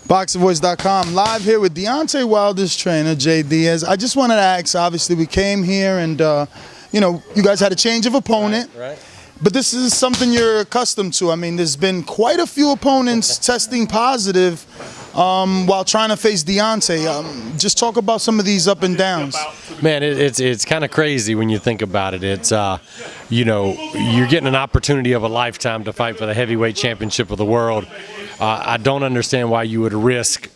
ThaBoxingvoice.com, live here with Deontay Wilder's trainer, Deas. I just wanted to ask, obviously we came here and, you guys had a change of opponent. Right. But this is something you're accustomed to. I mean, there's been quite a few opponents testing positive while trying to face Deontay. Just talk about some of these up and downs. Man, it's kind of crazy when you think about it. It's, you're getting an opportunity of a lifetime to fight for the heavyweight championship of the world. I don't understand why you would risk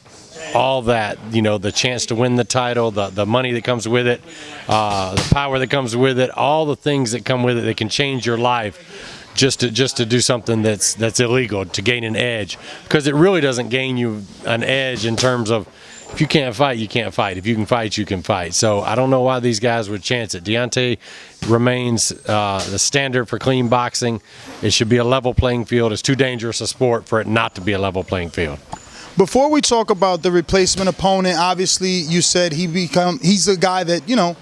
all that, the chance to win the title, the money that comes with it, the power that comes with it, all the things that come with it that can change your life just to do something that's illegal, to gain an edge. Because it really doesn't gain you an edge in terms of, if you can't fight, you can't fight. If you can fight, you can fight. So I don't know why these guys would chance it. Deontay remains the standard for clean boxing. It should be a level playing field. It's too dangerous a sport for it not to be a level playing field. Before we talk about the replacement opponent, obviously you said he's a guy that,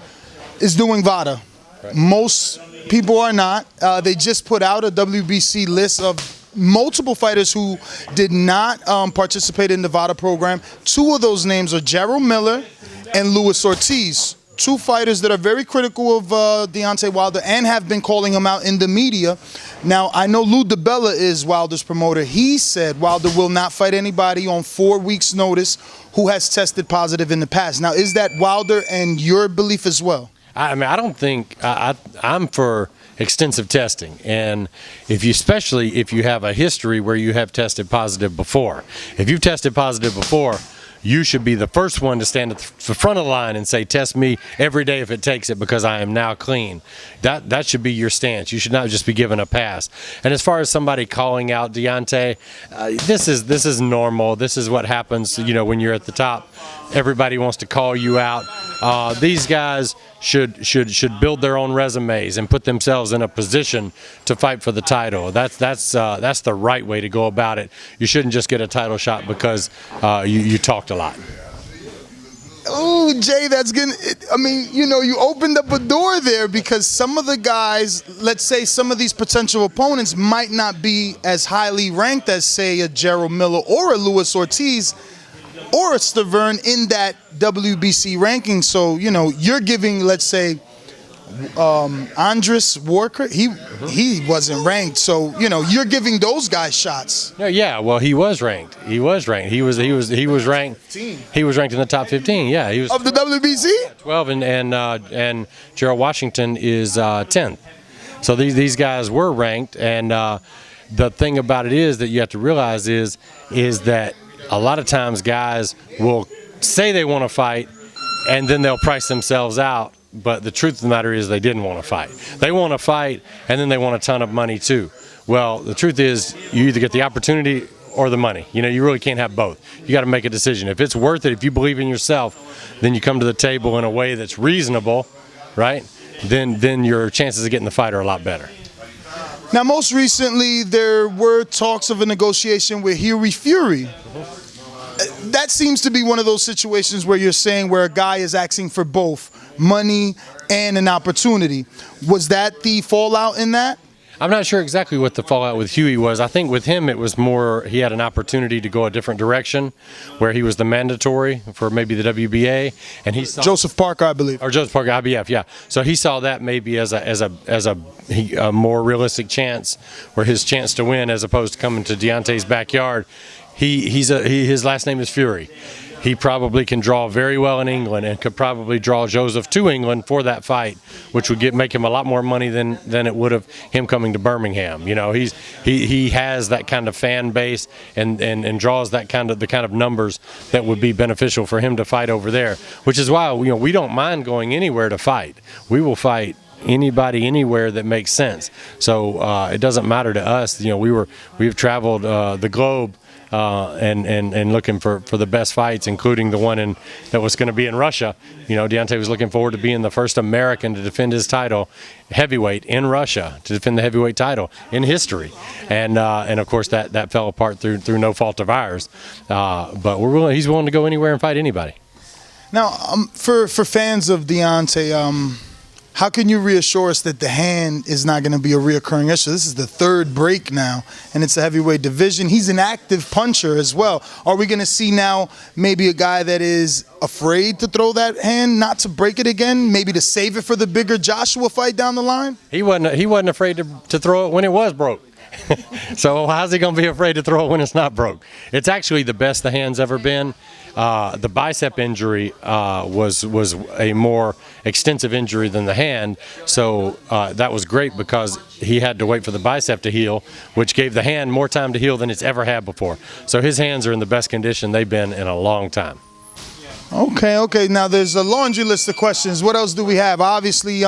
is doing VADA. Right. Most people are not. They just put out a WBC list of multiple fighters who did not participate in the VADA program. Two of those names are Gerald Miller and Luis Ortiz. Two fighters that are very critical of Deontay Wilder and have been calling him out in the media. Now, I know Lou DiBella is Wilder's promoter. He said Wilder will not fight anybody on 4 weeks' notice who has tested positive in the past. Now, is that Wilder and your belief as well? I mean, I don't think I'm for extensive testing, and especially if you have a history where you have tested positive before. If you've tested positive before, you should be the first one to stand at the front of the line and say, test me every day if it takes it, because I am now clean. That should be your stance. You should not just be given a pass. And as far as somebody calling out Deontay, this is normal. This is what happens, when you're at the top. Everybody wants to call you out. These guys should build their own resumes and put themselves in a position to fight for the title. That's the right way to go about it. You shouldn't just get a title shot because you talked a lot. Oh, Jay, that's good. I mean, you opened up a door there, because some of the guys, let's say some of these potential opponents might not be as highly ranked as, say, a Gerald Miller or a Luis Ortiz or a Stavern in that WBC ranking. So, you're giving, let's say, Andres Walker, he wasn't ranked. So, you're giving those guys shots. Yeah, well, he was ranked. He was ranked. He was ranked. 15. He was ranked in the top 15. Yeah, he was of the WBC. 12, and Gerald Washington is 10th. So these guys were ranked, and the thing about it is that you have to realize is that a lot of times guys will say they want to fight, and then they'll price themselves out. But the truth of the matter is they didn't want to fight. They want to fight, and then they want a ton of money too. Well, the truth is you either get the opportunity or the money. You really can't have both. You got to make a decision. If it's worth it, if you believe in yourself, then you come to the table in a way that's reasonable, right? Then your chances of getting the fight are a lot better. Now, most recently, there were talks of a negotiation with Hughie Fury. That seems to be one of those situations where you're saying where a guy is asking for both money and an opportunity. Was that the fallout in that? I'm not sure exactly what the fallout with Hughie was. I think with him it was more he had an opportunity to go a different direction, where he was the mandatory for maybe the WBA, and he saw Joseph Parker, I believe, or Joseph Parker, IBF, yeah. So he saw that maybe as a more realistic chance, where his chance to win, as opposed to coming to Deontay's backyard. His last name is Fury. He probably can draw very well in England, and could probably draw Joseph to England for that fight, which would make him a lot more money than it would have him coming to Birmingham. He has that kind of fan base and draws the kind of numbers that would be beneficial for him to fight over there. Which is why we don't mind going anywhere to fight. We will fight anybody anywhere that makes sense. So it doesn't matter to us. We've traveled the globe. And looking for the best fights, including the one that was going to be in Russia. Deontay was looking forward to being the first American to defend his title, heavyweight, in Russia, to defend the heavyweight title in history. And of course that fell apart through no fault of ours. But he's willing to go anywhere and fight anybody. Now, for fans of Deontay, how can you reassure us that the hand is not going to be a reoccurring issue? This is the third break now, and it's a heavyweight division. He's an active puncher as well. Are we going to see now maybe a guy that is afraid to throw that hand, not to break it again, maybe to save it for the bigger Joshua fight down the line? He wasn't afraid to throw it when it was broke. So how's he going to be afraid to throw it when it's not broke? It's actually the best the hand's ever been. The bicep injury was a more extensive injury than the hand, so that was great because he had to wait for the bicep to heal, which gave the hand more time to heal than it's ever had before. So his hands are in the best condition they've been in a long time. Okay. Now there's a laundry list of questions. What else do we have? Obviously,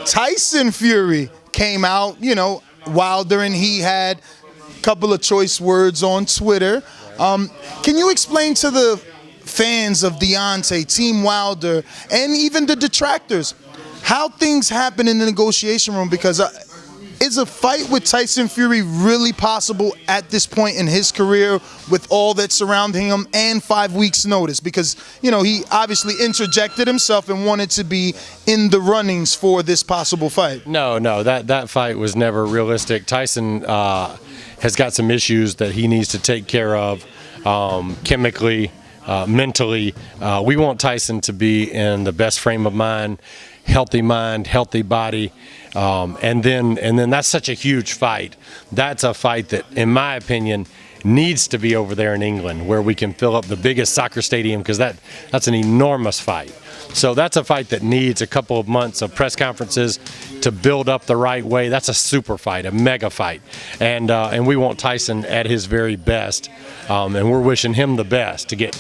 Tyson Fury came out, Wilder, and he had a couple of choice words on Twitter. Can you explain to the fans of Deontay, Team Wilder, and even the detractors how things happen in the negotiation room? Because is a fight with Tyson Fury really possible at this point in his career with all that's surrounding him and 5 weeks' notice? Because, he obviously interjected himself and wanted to be in the runnings for this possible fight. No, that fight was never realistic. Tyson has got some issues that he needs to take care of chemically, mentally. We want Tyson to be in the best frame of mind, healthy body. And then that's such a huge fight. That's a fight that, in my opinion, needs to be over there in England where we can fill up the biggest soccer stadium, because that's an enormous fight. So that's a fight that needs a couple of months of press conferences to build up the right way. That's a super fight, a mega fight. And we want Tyson at his very best. And we're wishing him the best to get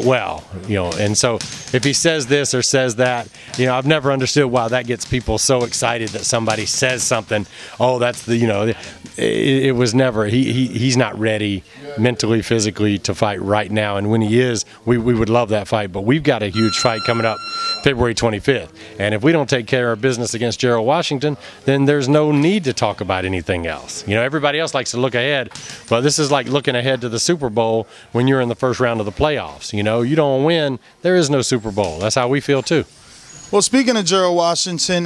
well, And so if he says this or says that, I've never understood why that gets people so excited that somebody says something. Oh, that's it was never. He's not ready mentally, physically to fight right now. And when he is, we would love that fight. But we've got a huge fight coming up February 25th. And if we don't take care of business against Gerald Washington, then there's no need to talk about anything else. Everybody else likes to look ahead, but this is like looking ahead to the Super Bowl when you're in the first round of the playoffs. You don't win, there is no Super Bowl. That's how we feel too. Well, speaking of Gerald Washington,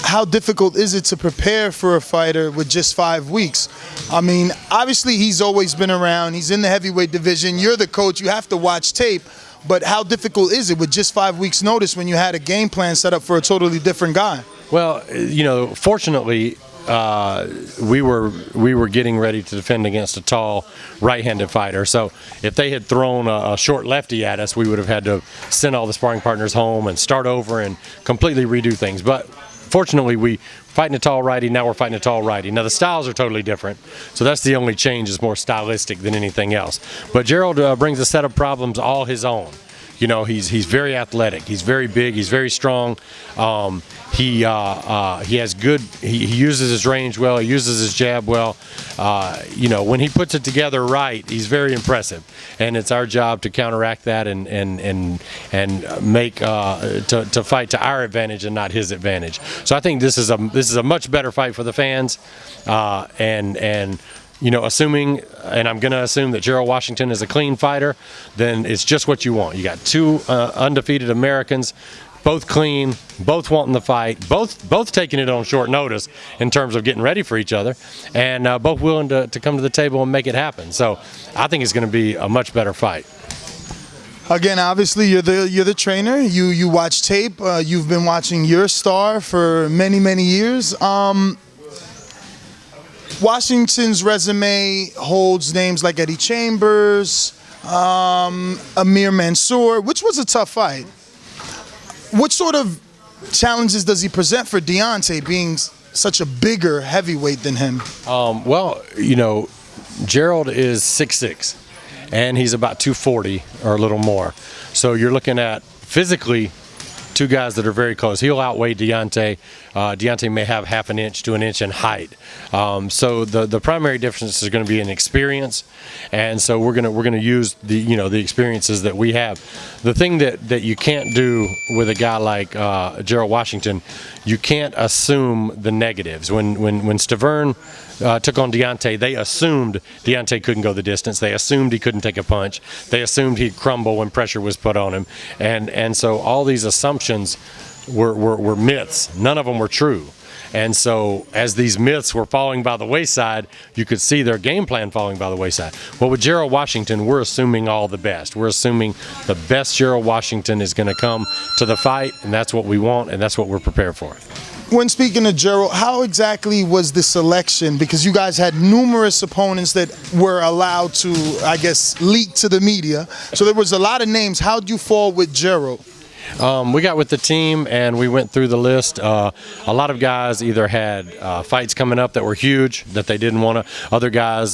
how difficult is it to prepare for a fighter with just 5 weeks? Obviously he's always been around. He's in the heavyweight division. You're the coach. You have to watch tape. But how difficult is it with just 5 weeks' notice when you had a game plan set up for a totally different guy? Well, fortunately, we were getting ready to defend against a tall right-handed fighter. So if they had thrown a short lefty at us, we would have had to send all the sparring partners home and start over and completely redo things. But fortunately, we fighting a tall righty. Now we're fighting a tall righty. Now the styles are totally different, so that's the only change. Is more stylistic than anything else. But Gerald brings a set of problems all his own. He's very athletic. He's very big. He's very strong. He has good. He uses his range well. He uses his jab well. When he puts it together right, he's very impressive. And it's our job to counteract that and make to fight to our advantage and not his advantage. So I think this is a much better fight for the fans. Assuming, and I'm going to assume that Gerald Washington is a clean fighter, then it's just what you want. You got two undefeated Americans, both clean, both wanting the fight, both taking it on short notice in terms of getting ready for each other, and both willing to come to the table and make it happen. So I think it's going to be a much better fight. Again, obviously you're the trainer. You watch tape. You've been watching your star for many years. Washington's resume holds names like Eddie Chambers, Amir Mansour, which was a tough fight. What sort of challenges does he present for Deontay, being such a bigger heavyweight than him? Gerald is 6'6", and he's about 240 or a little more. So you're looking at physically two guys that are very close. He'll outweigh Deontay. Deontay may have half an inch to an inch in height. So the primary difference is going to be in experience, and so we're going to use the experiences that we have. The thing that you can't do with a guy like Gerald Washington, you can't assume the negatives. When Stavern took on Deontay, they assumed Deontay couldn't go the distance. They assumed he couldn't take a punch. They assumed he'd crumble when pressure was put on him. And so all these assumptions were myths. None of them were true. And so as these myths were falling by the wayside, you could see their game plan falling by the wayside. Well, with Gerald Washington, we're assuming all the best. We're assuming the best Gerald Washington is going to come to the fight, and that's what we want, and that's what we're prepared for. When speaking of Gerald, how exactly was the selection? Because you guys had numerous opponents that were allowed to, I guess, leak to the media. So there was a lot of names. How'd you fall with Gerald? We got with the team and we went through the list. A lot of guys either had fights coming up that were huge that they didn't want to. Other guys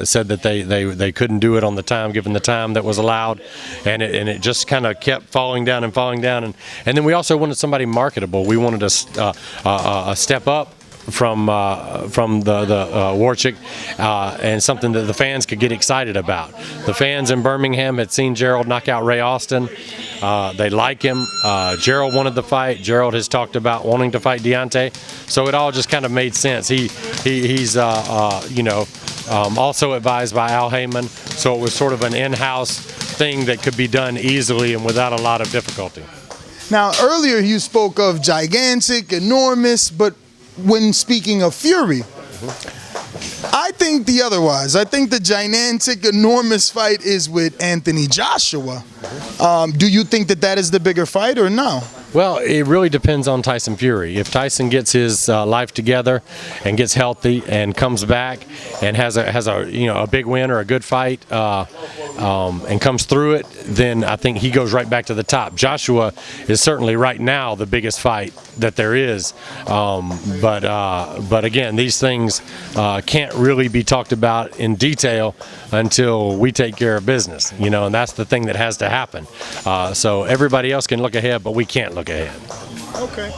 said that they couldn't do it on the time, given the time that was allowed, and it just kind of kept falling down and falling down. And then we also wanted somebody marketable. We wanted a step up from the Warchick and something that the fans could get excited about. The fans in Birmingham had seen Gerald knock out Ray Austin. They like him. Gerald wanted the fight. Gerald has talked about wanting to fight Deontay. So it all just kind of made sense. He's also advised by Al Heyman. So it was sort of an in-house thing that could be done easily and without a lot of difficulty. Now, earlier you spoke of gigantic, enormous, but when speaking of Fury, I think the otherwise. I think the gigantic, enormous fight is with Anthony Joshua. Do you think that is the bigger fight or no? Well, it really depends on Tyson Fury. If Tyson gets his life together and gets healthy and comes back and has a big win or a good fight and comes through it, then I think he goes right back to the top. Joshua is certainly right now the biggest fight that there is, but again, these things can't really be talked about in detail until we take care of business, and that's the thing that has to happen. So everybody else can look ahead, but we can't look ahead. Okay.